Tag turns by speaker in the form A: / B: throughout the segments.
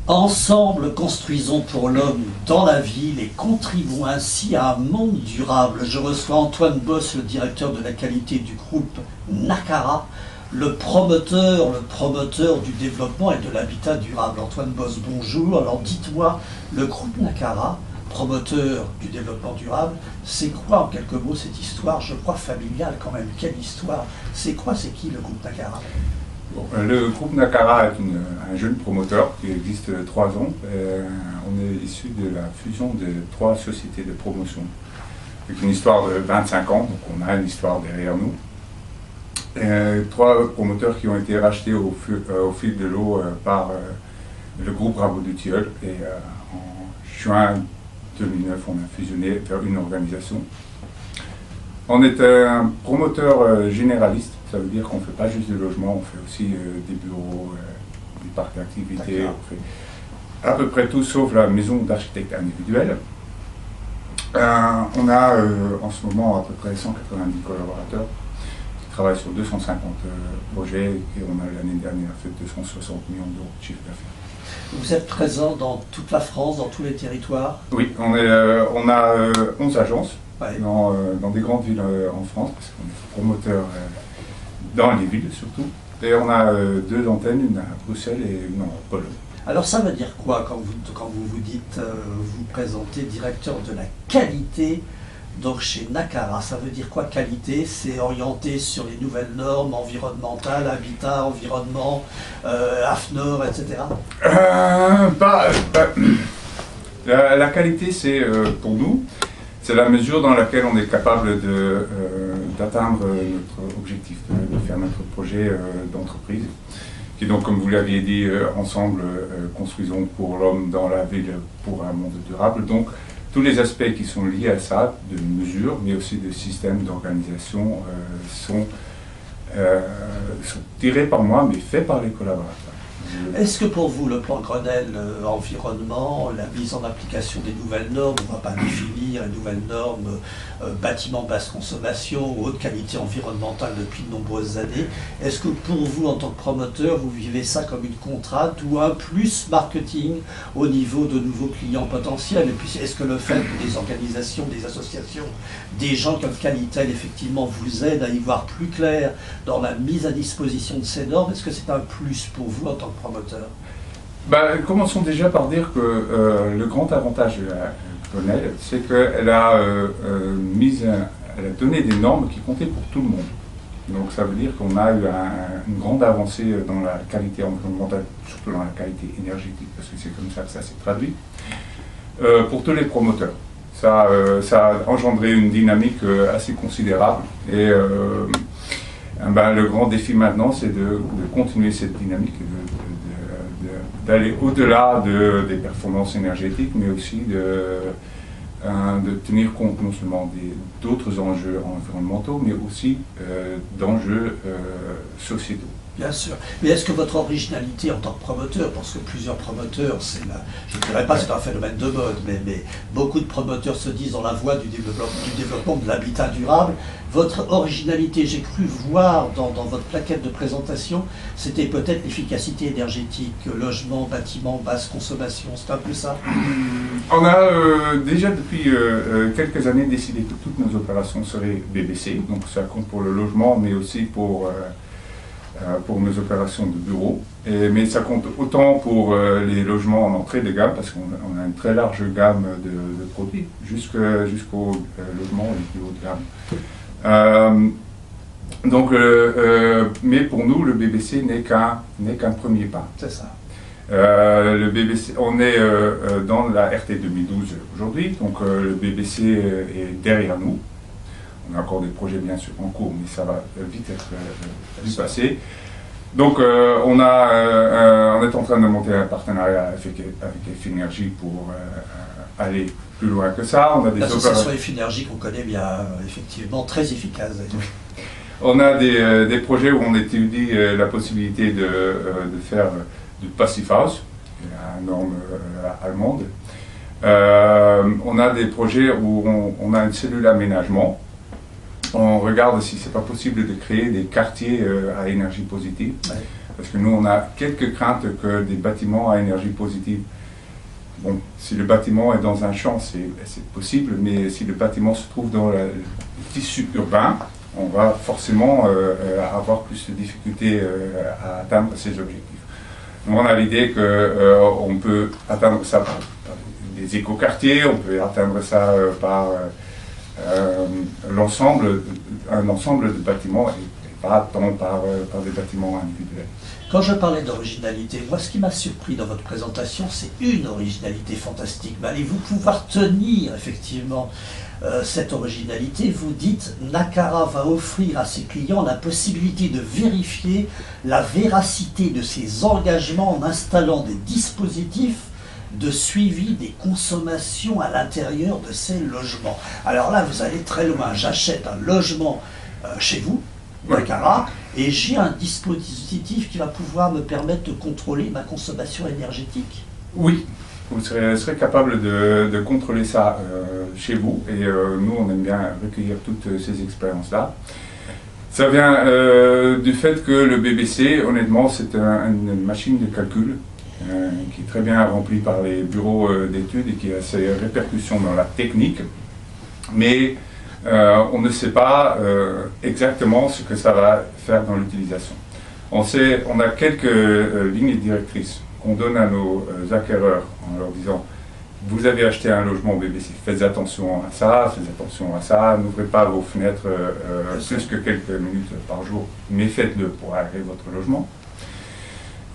A: Ensemble, construisons pour l'homme dans la ville et contribuons ainsi à un monde durable. Je reçois Antoine Boss, le directeur de la qualité du groupe Nakara, le promoteur du développement et de l'habitat durable. Antoine Boss, bonjour. Alors dites-moi, le groupe Nakara, promoteur du développement durable, c'est quoi en quelques mots cette histoire, je crois familiale quand même, quelle histoire? C'est quoi, c'est qui le groupe Nakara?
B: Bon, le groupe Nakara est un jeune promoteur qui existe 3 ans. On est issu de la fusion de 3 sociétés de promotion. Avec une histoire de 25 ans, donc on a une histoire derrière nous. 3 promoteurs qui ont été rachetés au fil de l'eau par le groupe Rabot du Tilleul. Et en juin 2009, on a fusionné vers une organisation. On est un promoteur généraliste. Ça veut dire qu'on ne fait pas juste du logement, on fait aussi des bureaux, des parcs d'activité, on fait à peu près tout sauf la maison d'architecte individuelle. On a en ce moment à peu près 190 collaborateurs qui travaillent sur 250 projets et on a l'année dernière fait 260 millions d'euros de chiffre d'affaires.
A: Vous êtes présent dans toute la France, dans tous les territoires?
B: Oui, on a 11 agences dans des grandes villes en France, parce qu'on est promoteur dans les villes surtout. Et on a 2 antennes, une à Bruxelles et une en Pologne.
A: Alors ça veut dire quoi quand vous dites, vous présentez directeur de la qualité donc chez Nakara? Ça veut dire quoi qualité? C'est orienté sur les nouvelles normes environnementales, habitat, environnement, AFNOR, etc.
B: La qualité, c'est pour nous, c'est la mesure dans laquelle on est capable d'atteindre notre objectif, de faire notre projet d'entreprise. Qui donc, comme vous l'aviez dit, ensemble, construisons pour l'homme dans la ville pour un monde durable. Donc, tous les aspects qui sont liés à ça, de mesures, mais aussi de systèmes d'organisation, sont tirés par moi, mais faits par les collaborateurs.
A: Est-ce que pour vous, le plan Grenelle environnement, la mise en application des nouvelles normes, on ne va pas définir les nouvelles normes bâtiments basse consommation ou haute qualité environnementale depuis de nombreuses années, est-ce que pour vous, en tant que promoteur, vous vivez ça comme une contrainte ou un plus marketing au niveau de nouveaux clients potentiels? Et puis est-ce que le fait que des organisations, des associations, des gens comme Qualitel, effectivement, vous aident à y voir plus clair dans la mise à disposition de ces normes, est-ce que c'est un plus pour vous en tant que promoteur?
B: Commençons déjà par dire que le grand avantage de la Grenelle, c'est qu'elle a elle a donné des normes qui comptaient pour tout le monde. Donc ça veut dire qu'on a eu une grande avancée dans la qualité environnementale, surtout dans la qualité énergétique, parce que c'est comme ça que ça s'est traduit, pour tous les promoteurs. Ça a engendré une dynamique assez considérable. Et le grand défi maintenant, c'est de continuer cette dynamique, d'aller au-delà des performances énergétiques, mais aussi de tenir compte non seulement d'autres enjeux environnementaux, mais aussi d'enjeux sociétaux.
A: Bien sûr. Mais est-ce que votre originalité en tant que promoteur, parce que plusieurs promoteurs, je ne dirais pas que c'est un phénomène de mode, mais beaucoup de promoteurs se disent dans la voie du développement de l'habitat durable, votre originalité, j'ai cru voir dans votre plaquette de présentation, c'était peut-être l'efficacité énergétique, logement, bâtiment, basse consommation, c'est un peu ça?
B: On a déjà depuis quelques années décidé que toutes nos opérations seraient BBC, donc ça compte pour le logement, mais aussi pour nos opérations de bureau, mais ça compte autant pour les logements en entrée de gamme, parce qu'on a une très large gamme de produits, jusqu'au logement les plus haut de gamme. Mais pour nous, le BBC n'est qu'un premier pas.
A: C'est ça.
B: Le BBC, on est dans la RT 2012 aujourd'hui, donc le BBC est derrière nous. On a encore des projets bien sûr en cours, mais ça va vite être passé. Donc on est en train de monter un partenariat avec Effinergie pour aller plus loin que ça.
A: L'association Effinergie qu'on connaît bien, effectivement, très efficace.
B: On a des projets où on étudie la possibilité de faire du Passive House, la norme allemande. On a des projets où on a une cellule aménagement. On regarde si c'est pas possible de créer des quartiers à énergie positive. Ouais. Parce que nous, on a quelques craintes que des bâtiments à énergie positive, bon, si le bâtiment est dans un champ, c'est possible, mais si le bâtiment se trouve dans le tissu urbain, on va forcément avoir plus de difficultés à atteindre ces objectifs. Donc on a l'idée qu'on peut atteindre ça par des écoquartiers, on peut atteindre ça par un ensemble de bâtiments et pas tant par des bâtiments individuels.
A: Quand je parlais d'originalité, moi ce qui m'a surpris dans votre présentation, c'est une originalité fantastique. Mais allez-vous pouvoir tenir effectivement cette originalité? Vous dites Nakara va offrir à ses clients la possibilité de vérifier la véracité de ses engagements en installant des dispositifs de suivi des consommations à l'intérieur de ces logements. Alors là, vous allez très loin. J'achète un logement chez vous, Nakara, et j'ai un dispositif qui va pouvoir me permettre de contrôler ma consommation énergétique.
B: Oui, vous serez capable de contrôler ça chez vous, et nous on aime bien recueillir toutes ces expériences-là. Ça vient du fait que le BBC, honnêtement, c'est une machine de calcul qui est très bien remplie par les bureaux d'études et qui a ses répercussions dans la technique, mais on ne sait pas exactement ce que ça va faire dans l'utilisation. On a quelques lignes directrices qu'on donne à nos acquéreurs en leur disant: vous avez acheté un logement BBC, faites attention à ça, n'ouvrez pas vos fenêtres plus que quelques minutes par jour, mais faites-le pour aérer votre logement.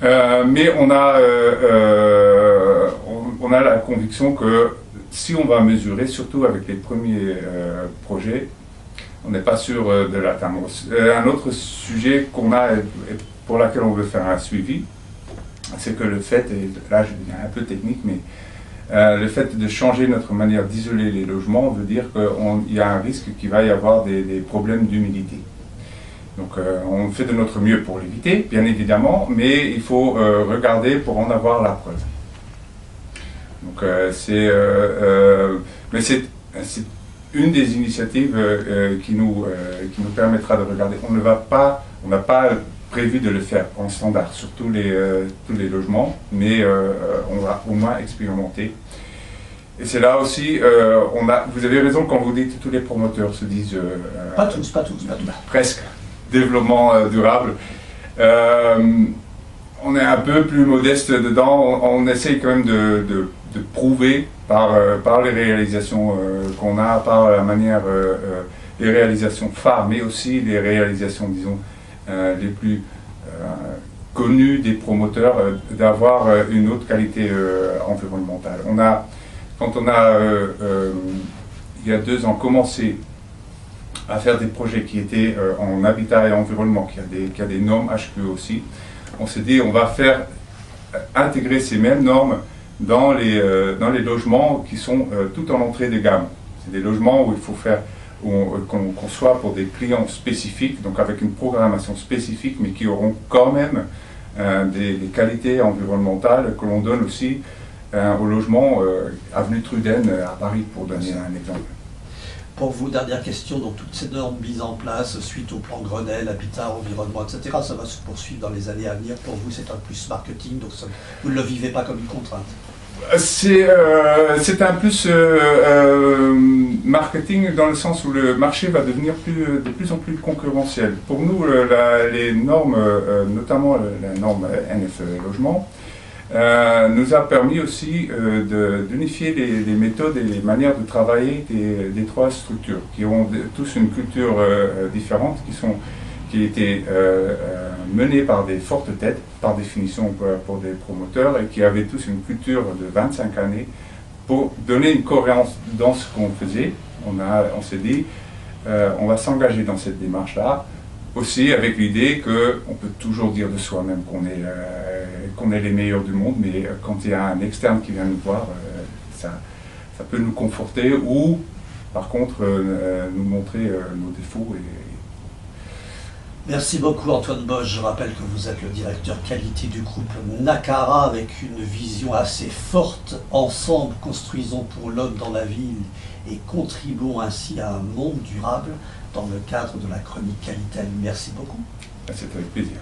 B: Mais on a la conviction que si on va mesurer, surtout avec les premiers projets, on n'est pas sûr de l'atteindre. Un autre sujet qu'on a et pour lequel on veut faire un suivi, c'est que le fait, et là je deviens un peu technique, mais le fait de changer notre manière d'isoler les logements veut dire qu'il y a un risque qu'il va y avoir des problèmes d'humidité. Donc on fait de notre mieux pour l'éviter, bien évidemment, mais il faut regarder pour en avoir la preuve. Donc mais c'est une des initiatives qui nous permettra de regarder. On n'a pas prévu de le faire en standard sur tous les logements, mais on va au moins expérimenter. Et c'est là aussi, vous avez raison quand vous dites que tous les promoteurs se disent...
A: pas tous.
B: Presque. Développement durable. On est un peu plus modeste dedans, on essaye quand même de prouver par les réalisations qu'on a, par la manière, les réalisations phares, mais aussi les réalisations, disons, les plus connues des promoteurs, d'avoir une autre qualité environnementale. Quand on a, il y a 2 ans, commencé à faire des projets qui étaient en habitat et environnement, qui a des normes HQE aussi, on s'est dit on va intégrer ces mêmes normes dans les logements qui sont tout en entrée de gamme. C'est des logements où il faut qu'on conçoit pour des clients spécifiques, donc avec une programmation spécifique, mais qui auront quand même des qualités environnementales que l'on donne aussi au logement avenue Truden à Paris, pour donner un exemple.
A: Pour vous, dernière question, donc toutes ces normes mises en place suite au plan Grenelle, habitat, environnement, etc., ça va se poursuivre dans les années à venir. Pour vous, c'est un plus marketing, donc vous ne le vivez pas comme une contrainte.
B: C'est un plus marketing dans le sens où le marché va devenir de plus en plus concurrentiel. Pour nous, les normes, notamment la norme NF Logement, nous a permis aussi d'unifier les méthodes et les manières de travailler des 3 structures, qui ont tous une culture différente, qui étaient menées par des fortes têtes, par définition pour des promoteurs, et qui avaient tous une culture de 25 années. Pour donner une cohérence dans ce qu'on faisait, on s'est dit, on va s'engager dans cette démarche-là, aussi avec l'idée qu'on peut toujours dire de soi-même qu'on est les meilleurs du monde, mais quand il y a un externe qui vient nous voir, ça peut nous conforter ou, par contre, nous montrer nos défauts.
A: Merci beaucoup Antoine Bosch. Je rappelle que vous êtes le directeur qualité du groupe Nakara, avec une vision assez forte. Ensemble, construisons pour l'homme dans la ville et contribuons ainsi à un monde durable dans le cadre de la chronique Qualitel. Merci beaucoup.
B: C'est avec plaisir.